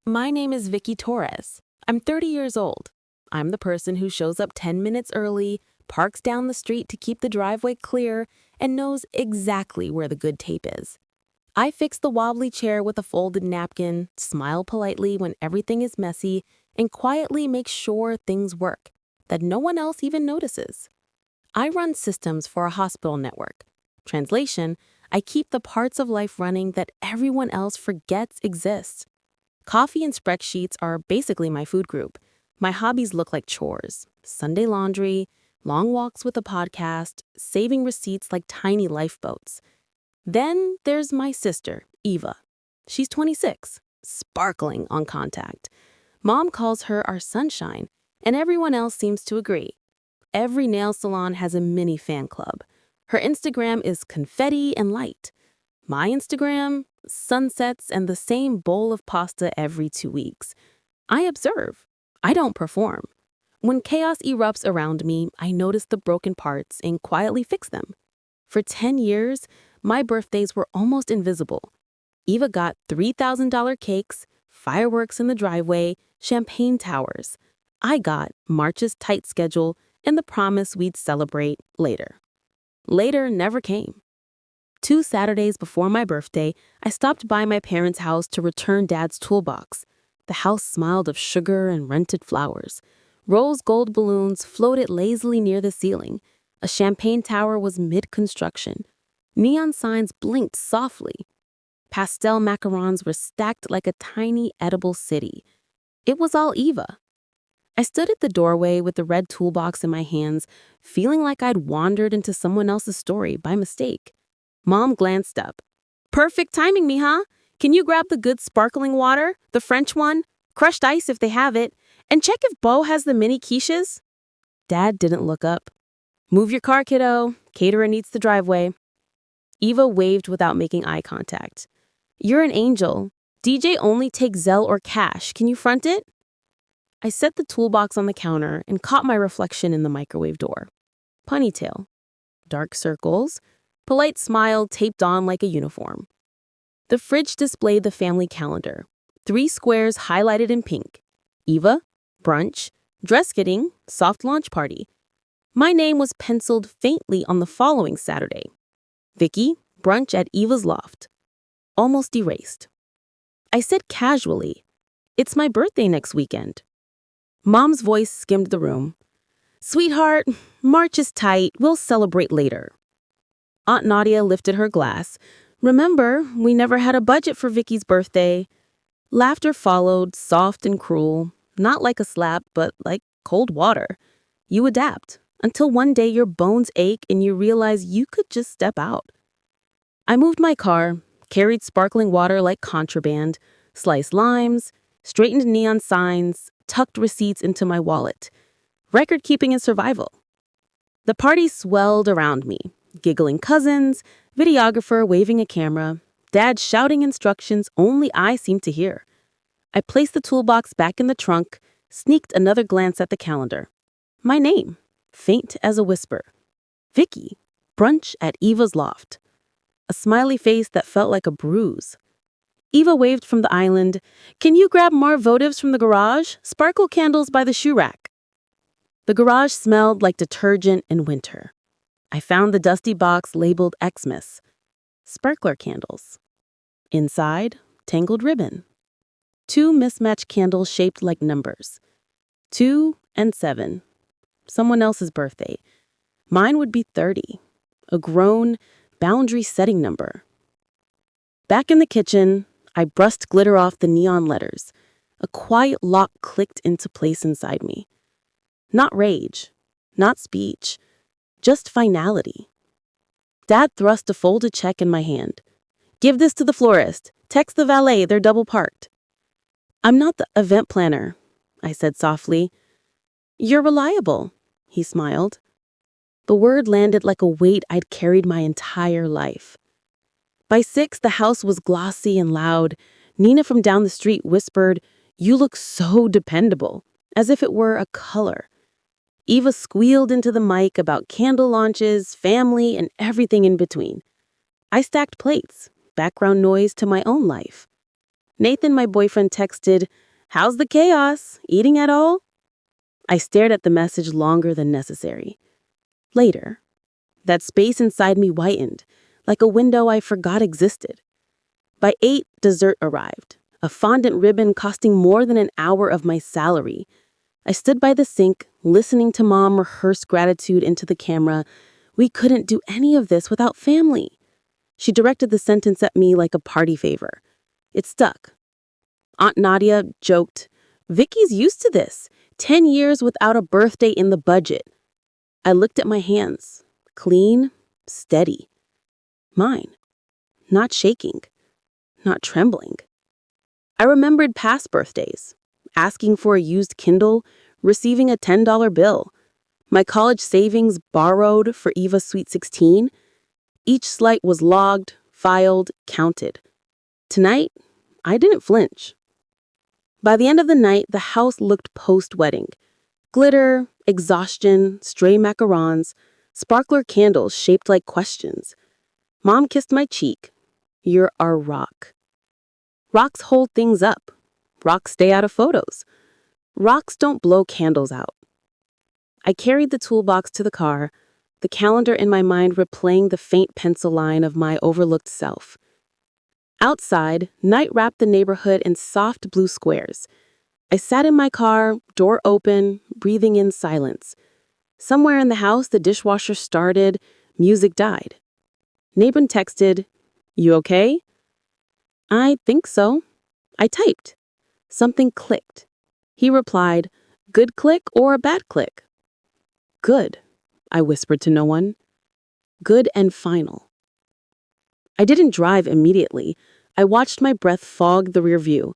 My name is Vicky Torres. I'm 30 years old. I'm the person who shows up 10 minutes early, parks down the street to keep the driveway clear, and knows exactly where the good tape is. I fix the wobbly chair with a folded napkin, smile politely when everything is messy, and quietly make sure things work, that no one else even notices. I run systems for a hospital network. Translation, I keep the parts of life running that everyone else forgets exist. Coffee and spreadsheets are basically my food group. My hobbies look like chores: Sunday laundry, long walks with a podcast, saving receipts like tiny lifeboats. Then there's my sister, Eva. She's 26, sparkling on contact. Mom calls her our sunshine, and everyone else seems to agree. Every nail salon has a mini fan club. Her Instagram is confetti and light. My Instagram, sunsets and the same bowl of pasta every 2 weeks. I observe. I don't perform. When chaos erupts around me, I notice the broken parts and quietly fix them. For 10 years, my birthdays were almost invisible. Eva got $3,000 cakes, fireworks in the driveway, champagne towers. I got March's tight schedule and the promise we'd celebrate later. Later never came. 2 Saturdays before my birthday, I stopped by my parents' house to return Dad's toolbox. The house smiled of sugar and rented flowers. Rose gold balloons floated lazily near the ceiling. A champagne tower was mid-construction. Neon signs blinked softly. Pastel macarons were stacked like a tiny edible city. It was all Eva. I stood at the doorway with the red toolbox in my hands, feeling like I'd wandered into someone else's story by mistake. Mom glanced up. "Perfect timing, mija. Can you grab the good sparkling water, the French one, crushed ice if they have it, and check if Bo has the mini quiches?" Dad didn't look up. "Move your car, kiddo. Caterer needs the driveway." Eva waved without making eye contact. "You're an angel. DJ only takes Zelle or cash. Can you front it?" I set the toolbox on the counter and caught my reflection in the microwave door. Ponytail. Dark circles. Polite smile taped on like a uniform. The fridge displayed the family calendar. 3 squares highlighted in pink. Eva, brunch, dress fitting, soft launch party. My name was penciled faintly on the following Saturday. Vicky, brunch at Eva's loft. Almost erased. I said casually, "It's my birthday next weekend." Mom's voice skimmed the room. "Sweetheart, March is tight. We'll celebrate later." Aunt Nadia lifted her glass. "Remember, we never had a budget for Vicky's birthday." Laughter followed, soft and cruel, not like a slap, but like cold water. You adapt, until one day your bones ache and you realize you could just step out. I moved my car, carried sparkling water like contraband, sliced limes, straightened neon signs, tucked receipts into my wallet. Record keeping and survival. The party swelled around me. Giggling cousins, videographer waving a camera, Dad shouting instructions only I seemed to hear. I placed the toolbox back in the trunk, sneaked another glance at the calendar. My name, faint as a whisper. Vicky, brunch at Eva's loft. A smiley face that felt like a bruise. Eva waved from the island. "Can you grab more votives from the garage? Sparkle candles by the shoe rack." The garage smelled like detergent in winter. I found the dusty box labeled Xmas. Sparkler candles. Inside, tangled ribbon. 2 mismatched candles shaped like numbers. 2 and 7. Someone else's birthday. Mine would be 30. A grown, boundary-setting number. Back in the kitchen, I brushed glitter off the neon letters. A quiet lock clicked into place inside me. Not rage, not speech. Just finality. Dad thrust a folded check in my hand. "Give this to the florist. Text the valet, they're double parked." "I'm not the event planner," I said softly. "You're reliable," he smiled. The word landed like a weight I'd carried my entire life. By 6, the house was glossy and loud. Nina from down the street whispered, "You look so dependable," as if it were a color. Eva squealed into the mic about candle launches, family, and everything in between. I stacked plates, background noise to my own life. Nathan, my boyfriend, texted, "How's the chaos? Eating at all?" I stared at the message longer than necessary. Later, that space inside me whitened, like a window I forgot existed. By 8, dessert arrived, a fondant ribbon costing more than an hour of my salary. I stood by the sink, listening to Mom rehearse gratitude into the camera. We couldn't do any of this without family. She directed the sentence at me like a party favor. It stuck. Aunt Nadia joked, "Vicky's used to this. 10 years without a birthday in the budget." I looked at my hands. Clean, steady. Mine. Not shaking. Not trembling. I remembered past birthdays. Asking for a used Kindle, receiving a $10 bill. My college savings borrowed for Eva's Sweet 16. Each slight was logged, filed, counted. Tonight, I didn't flinch. By the end of the night, the house looked post-wedding. Glitter, exhaustion, stray macarons, sparkler candles shaped like questions. Mom kissed my cheek. "You're our rock." Rocks hold things up. Rocks stay out of photos. Rocks don't blow candles out. I carried the toolbox to the car, the calendar in my mind replaying the faint pencil line of my overlooked self. Outside, night wrapped the neighborhood in soft blue squares. I sat in my car, door open, breathing in silence. Somewhere in the house, the dishwasher started, music died. Nabin texted, "You okay?" "I think so." I typed. Something clicked. He replied, "Good click or a bad click?" "Good," I whispered to no one. "Good and final." I didn't drive immediately. I watched my breath fog the rear view,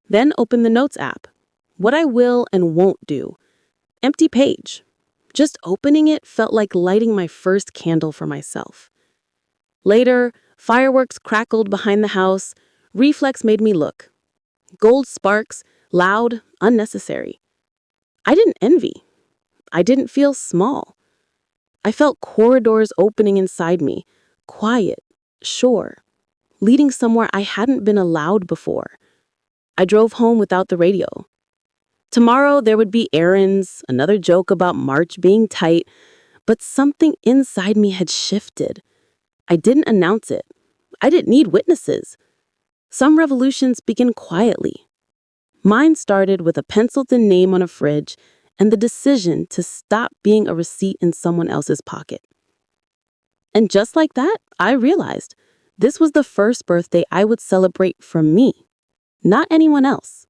then opened the Notes app. What I will and won't do. Empty page. Just opening it felt like lighting my first candle for myself. Later, fireworks crackled behind the house. Reflex made me look. Gold sparks, loud, unnecessary. I didn't envy. I didn't feel small. I felt corridors opening inside me, quiet, sure, leading somewhere I hadn't been allowed before. I drove home without the radio. Tomorrow there would be errands, another joke about March being tight, but something inside me had shifted. I didn't announce it. I didn't need witnesses. Some revolutions begin quietly. Mine started with a penciled-in name on a fridge and the decision to stop being a receipt in someone else's pocket. And just like that, I realized this was the first birthday I would celebrate for me, not anyone else.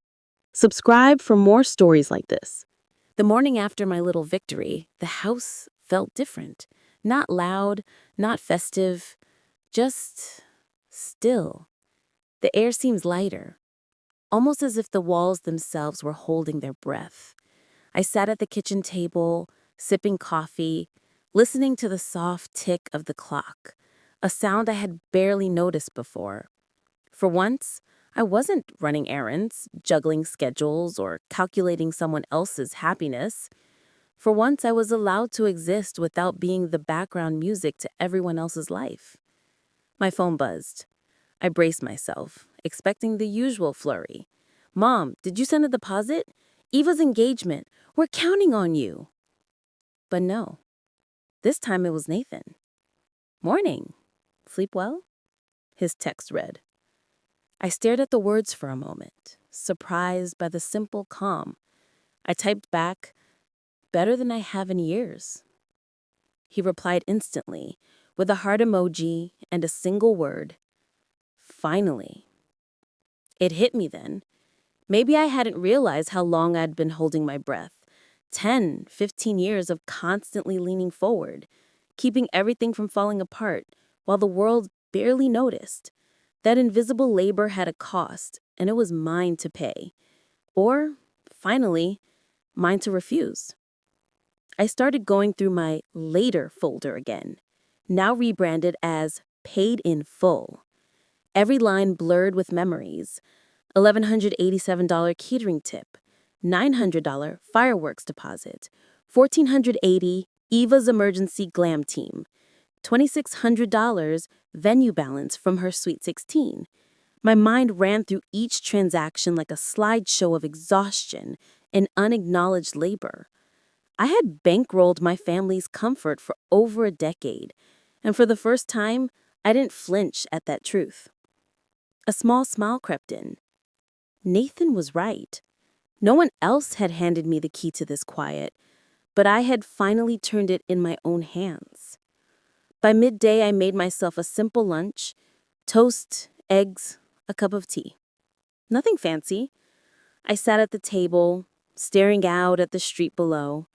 Subscribe for more stories like this. The morning after my little victory, the house felt different. Not loud, not festive, just still. The air seems lighter, almost as if the walls themselves were holding their breath. I sat at the kitchen table, sipping coffee, listening to the soft tick of the clock, a sound I had barely noticed before. For once, I wasn't running errands, juggling schedules, or calculating someone else's happiness. For once, I was allowed to exist without being the background music to everyone else's life. My phone buzzed. I braced myself, expecting the usual flurry. "Mom, did you send a deposit? Eva's engagement. We're counting on you." But no. This time it was Nathan. "Morning. Sleep well?" His text read. I stared at the words for a moment, surprised by the simple calm. I typed back, "Better than I have in years." He replied instantly, with a heart emoji and a single word, "Finally." It hit me then. Maybe I hadn't realized how long I'd been holding my breath. 10, 15 years of constantly leaning forward, keeping everything from falling apart, while the world barely noticed. That invisible labor had a cost, and it was mine to pay. Or, finally, mine to refuse. I started going through my later folder again, now rebranded as Paid in Full. Every line blurred with memories. $1,187 catering tip, $900 fireworks deposit, $1,480 Eva's emergency glam team, $2,600 venue balance from her Sweet 16, My mind ran through each transaction like a slideshow of exhaustion and unacknowledged labor. I had bankrolled my family's comfort for over a decade, and for the first time, I didn't flinch at that truth. A small smile crept in. Nathan was right. No one else had handed me the key to this quiet, but I had finally turned it in my own hands. By midday, I made myself a simple lunch: toast, eggs, a cup of tea. Nothing fancy. I sat at the table, staring out at the street below.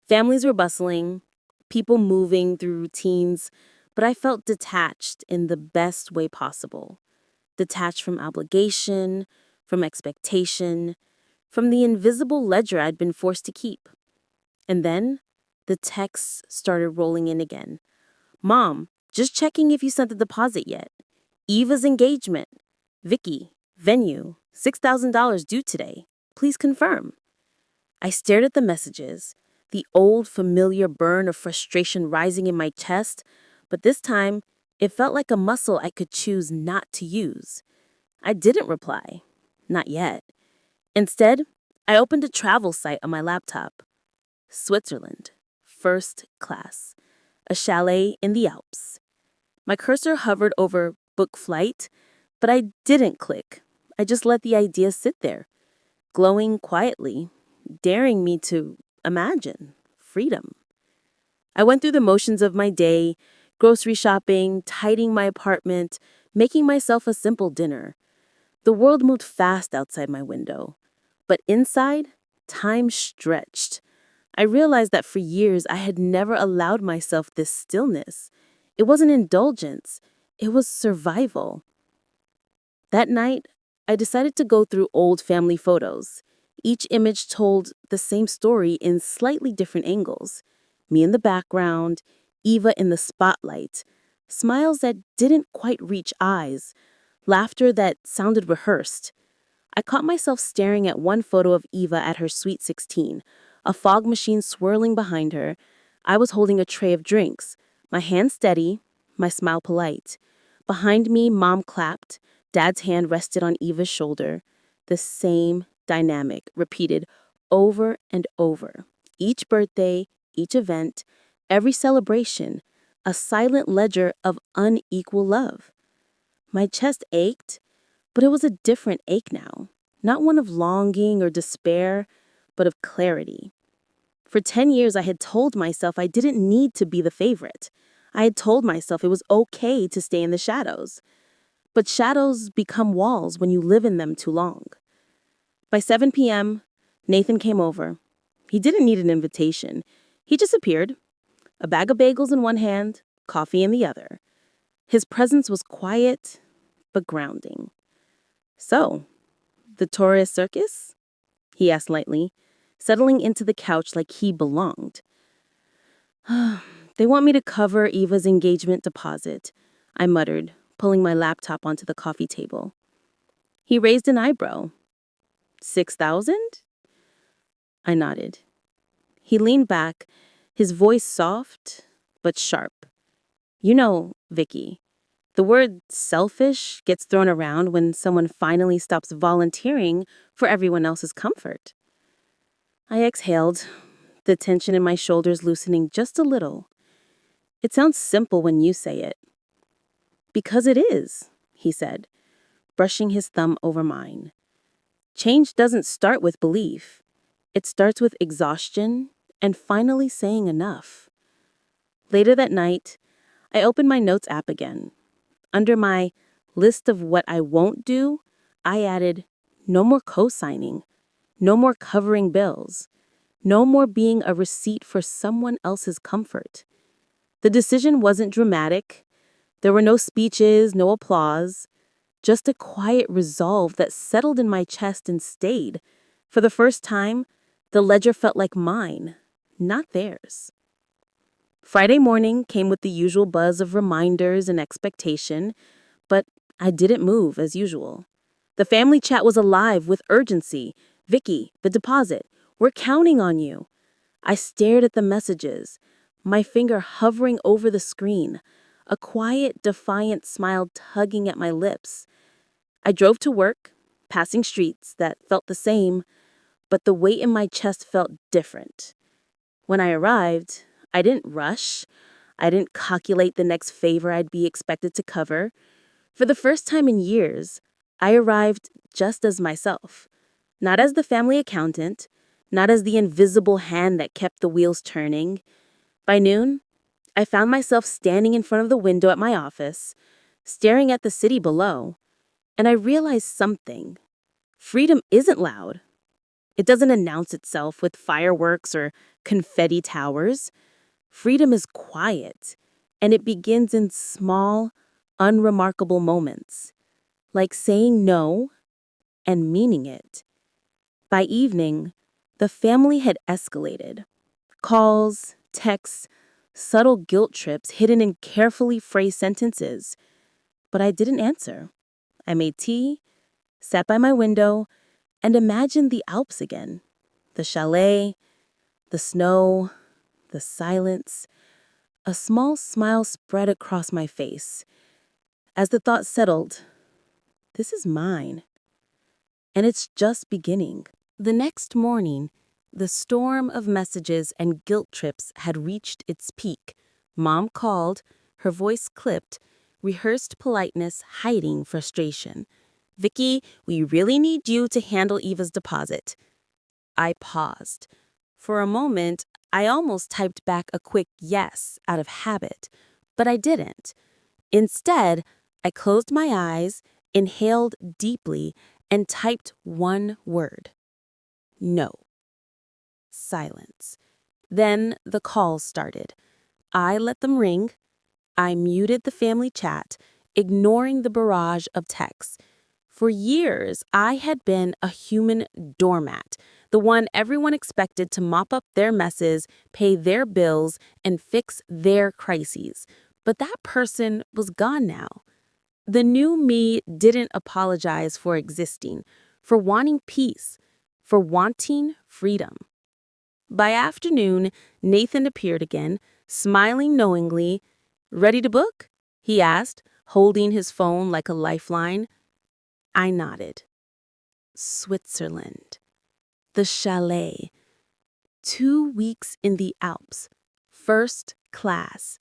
Families were bustling, people moving through routines, but I felt detached in the best way possible. Detached from obligation, from expectation, from the invisible ledger I'd been forced to keep. And then the texts started rolling in again. Mom, just checking if you sent the deposit yet. Eva's engagement. Vicky, venue, $6,000 due today. Please confirm. I stared at the messages, the old familiar burn of frustration rising in my chest, but this time it felt like a muscle I could choose not to use. I didn't reply. Not yet. Instead, I opened a travel site on my laptop. Switzerland. First class. A chalet in the Alps. My cursor hovered over book flight, but I didn't click. I just let the idea sit there, glowing quietly, daring me to imagine freedom. I went through the motions of my day, grocery shopping, tidying my apartment, making myself a simple dinner. The world moved fast outside my window, but inside, time stretched. I realized that for years I had never allowed myself this stillness. It wasn't indulgence, it was survival. That night, I decided to go through old family photos. Each image told the same story in slightly different angles. Me in the background, Eva in the spotlight, smiles that didn't quite reach eyes, laughter that sounded rehearsed. I caught myself staring at one photo of Eva at her sweet 16, a fog machine swirling behind her. I was holding a tray of drinks, my hand steady, my smile polite. Behind me, Mom clapped. Dad's hand rested on Eva's shoulder. The same dynamic repeated over and over. Each birthday, each event, every celebration, a silent ledger of unequal love. My chest ached, but it was a different ache now. Not one of longing or despair, but of clarity. For 10 years, I had told myself I didn't need to be the favorite. I had told myself it was okay to stay in the shadows. But shadows become walls when you live in them too long. By 7 p.m., Nathan came over. He didn't need an invitation. He just appeared, a bag of bagels in one hand, coffee in the other. His presence was quiet, but grounding. So, the tourist circus? He asked lightly, settling into the couch like he belonged. They want me to cover Eva's engagement deposit, I muttered, pulling my laptop onto the coffee table. He raised an eyebrow. 6,000? I nodded. He leaned back, his voice soft but sharp. You know, Vicky, the word selfish gets thrown around when someone finally stops volunteering for everyone else's comfort. I exhaled, the tension in my shoulders loosening just a little. It sounds simple when you say it. Because it is, he said, brushing his thumb over mine. Change doesn't start with belief. It starts with exhaustion and finally saying enough. Later that night, I opened my notes app again. Under my list of what I won't do, I added no more co-signing, no more covering bills, no more being a receipt for someone else's comfort. The decision wasn't dramatic. There were no speeches, no applause, just a quiet resolve that settled in my chest and stayed. For the first time, the ledger felt like mine, not theirs. Friday morning came with the usual buzz of reminders and expectation, but I didn't move as usual. The family chat was alive with urgency. Vicky, the deposit. We're counting on you. I stared at the messages, my finger hovering over the screen, a quiet, defiant smile tugging at my lips. I drove to work, passing streets that felt the same, but the weight in my chest felt different. When I arrived, I didn't rush. I didn't calculate the next favor I'd be expected to cover. For the first time in years, I arrived just as myself. Not as the family accountant, not as the invisible hand that kept the wheels turning. By noon, I found myself standing in front of the window at my office, staring at the city below, and I realized something. Freedom isn't loud. It doesn't announce itself with fireworks or confetti towers. Freedom is quiet, and it begins in small, unremarkable moments, like saying no and meaning it. By evening, the family had escalated. Calls, texts, subtle guilt trips hidden in carefully phrased sentences. But I didn't answer. I made tea, sat by my window, and imagined the Alps again. The chalet, the snow, the silence. A small smile spread across my face. As the thought settled, this is mine. And it's just beginning. The next morning, the storm of messages and guilt trips had reached its peak. Mom called, her voice clipped, rehearsed politeness hiding frustration. "Vicky, we really need you to handle Eva's deposit." I paused. For a moment, I almost typed back a quick yes out of habit, but I didn't. Instead, I closed my eyes, inhaled deeply, and typed one word. No. Silence. Then the calls started. I let them ring. I muted the family chat, ignoring the barrage of texts. For years, I had been a human doormat, the one everyone expected to mop up their messes, pay their bills, and fix their crises. But that person was gone now. The new me didn't apologize for existing, for wanting peace, for wanting freedom. By afternoon, Nathan appeared again, smiling knowingly. "Ready to book?" he asked, holding his phone like a lifeline. I nodded. Switzerland. The chalet. 2 weeks in the Alps. First class.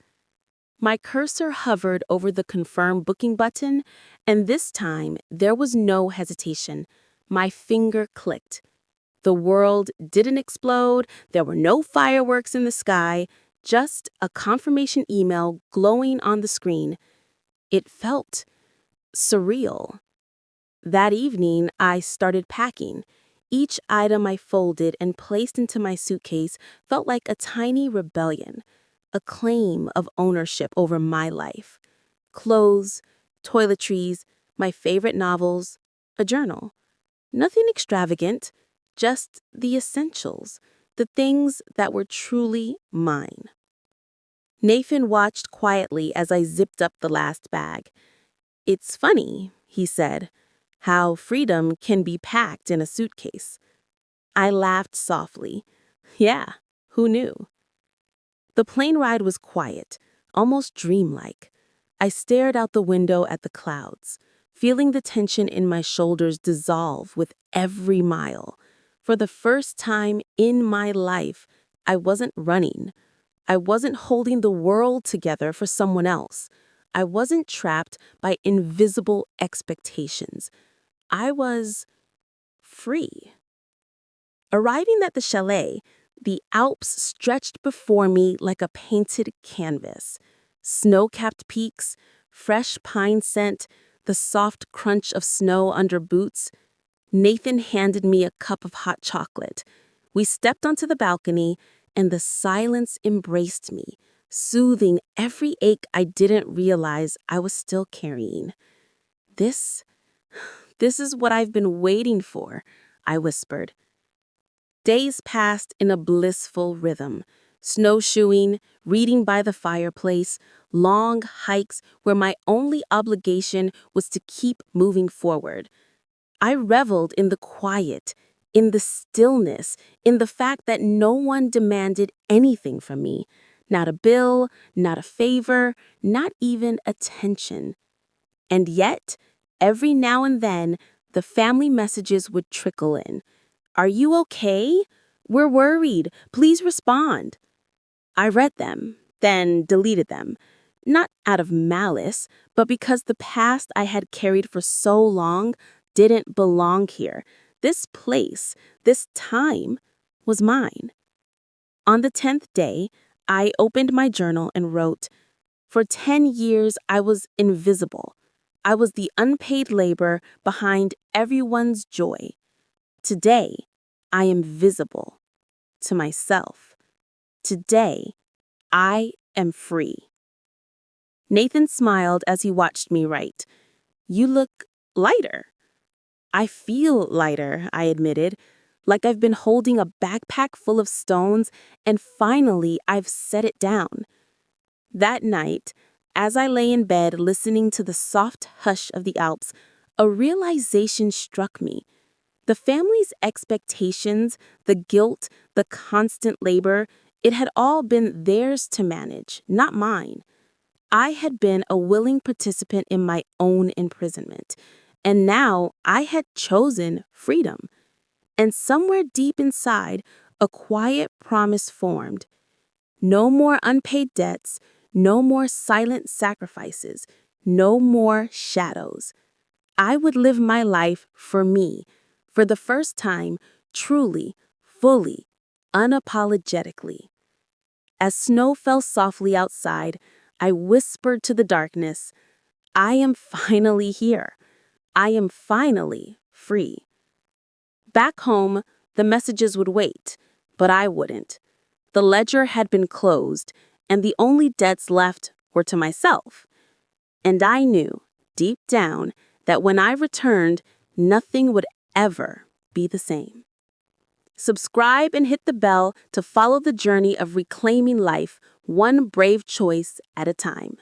My cursor hovered over the confirm booking button, and this time there was no hesitation. My finger clicked. The world didn't explode, there were no fireworks in the sky, just a confirmation email glowing on the screen. It felt surreal. That evening, I started packing. Each item I folded and placed into my suitcase felt like a tiny rebellion, a claim of ownership over my life. Clothes, toiletries, my favorite novels, a journal. Nothing extravagant, just the essentials, the things that were truly mine. Nathan watched quietly as I zipped up the last bag. "It's funny," he said, "how freedom can be packed in a suitcase." I laughed softly. Yeah, who knew? The plane ride was quiet, almost dreamlike. I stared out the window at the clouds, feeling the tension in my shoulders dissolve with every mile. For the first time in my life, I wasn't running. I wasn't holding the world together for someone else. I wasn't trapped by invisible expectations. I was free. Arriving at the chalet, the Alps stretched before me like a painted canvas. Snow-capped peaks, fresh pine scent, the soft crunch of snow under boots. Nathan handed me a cup of hot chocolate. We stepped onto the balcony, and the silence embraced me, soothing every ache I didn't realize I was still carrying. This is what I've been waiting for," I whispered. Days passed in a blissful rhythm. Snowshoeing, reading by the fireplace, long hikes where my only obligation was to keep moving forward. I reveled in the quiet, in the stillness, in the fact that no one demanded anything from me. Not a bill, not a favor, not even attention. And yet, Every now and then, the family messages would trickle in. "Are you okay? We're worried. Please respond." I read them, then deleted them. Not out of malice, but because the past I had carried for so long didn't belong here. This place, this time, was mine. On the 10th day, I opened my journal and wrote, "For 10 years, I was invisible. I was the unpaid labor behind everyone's joy. Today, I am visible to myself. Today, I am free." Nathan smiled as he watched me write. "You look lighter." "I feel lighter," I admitted, "like I've been holding a backpack full of stones and finally I've set it down." That night, as I lay in bed listening to the soft hush of the Alps, a realization struck me. The family's expectations, the guilt, the constant labor, it had all been theirs to manage, not mine. I had been a willing participant in my own imprisonment, and now I had chosen freedom. And somewhere deep inside, a quiet promise formed. No more unpaid debts, no more silent sacrifices, no more shadows. I would live my life for me, for the first time, truly, fully, unapologetically. As snow fell softly outside, I whispered to the darkness, "I am finally here. I am finally free." Back home, the messages would wait, but I wouldn't. The ledger had been closed, and the only debts left were to myself. And I knew, deep down, that when I returned, nothing would ever be the same. Subscribe and hit the bell to follow the journey of reclaiming life, one brave choice at a time.